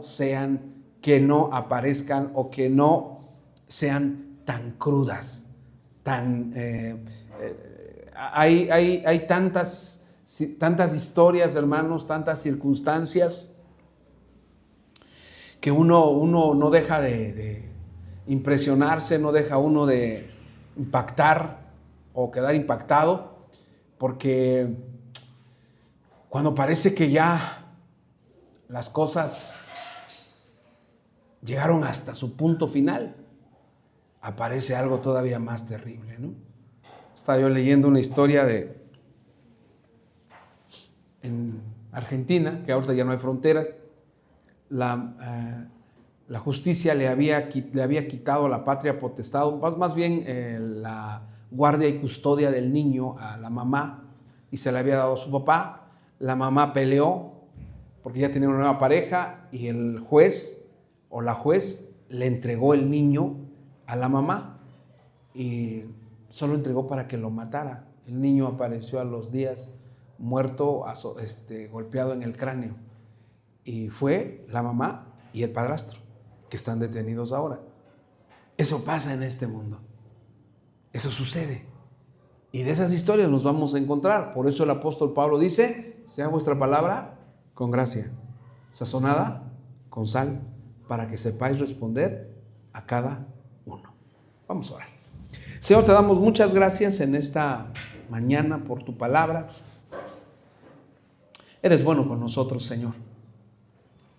aparezcan o que no sean tan crudas, hay tantas historias, hermanos, tantas circunstancias que uno no deja de impresionarse, no deja uno de impactar o quedar impactado, porque cuando parece que ya las cosas llegaron hasta su punto final, aparece algo todavía más terrible, ¿no? Estaba yo leyendo una historia en Argentina, que ahorita ya no hay fronteras. La justicia le había quitado la patria potestad, más bien la guardia y custodia del niño a la mamá, y se le había dado a su papá. La mamá peleó porque ya tenía una nueva pareja y el juez o la juez le entregó el niño a la mamá y solo entregó para que lo matara. El niño apareció a los días muerto, golpeado en el cráneo, y fue la mamá y el padrastro que están detenidos ahora. Eso pasa en este mundo, eso sucede, y de esas historias nos vamos a encontrar. Por eso el apóstol Pablo dice, sea vuestra palabra con gracia, sazonada con sal, para que sepáis responder a cada uno. Vamos a orar. Señor, te damos muchas gracias en esta mañana por tu palabra. Eres bueno con nosotros, Señor.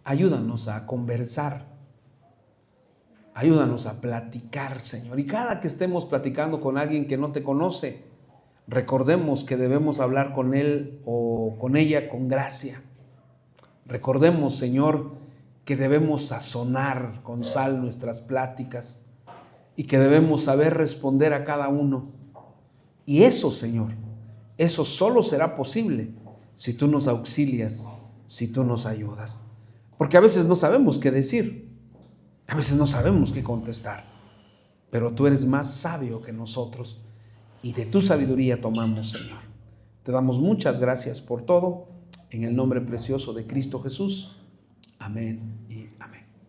Ayúdanos a conversar. Ayúdanos a platicar, Señor. Y cada que estemos platicando con alguien que no te conoce, recordemos que debemos hablar con él o con ella con gracia. Recordemos, Señor, que debemos sazonar con sal nuestras pláticas y que debemos saber responder a cada uno. Y eso, Señor, eso solo será posible si tú nos auxilias, si tú nos ayudas. Porque a veces no sabemos qué decir, a veces no sabemos qué contestar, pero tú eres más sabio que nosotros y de tu sabiduría tomamos, Señor. Te damos muchas gracias por todo, en el nombre precioso de Cristo Jesús. Amén.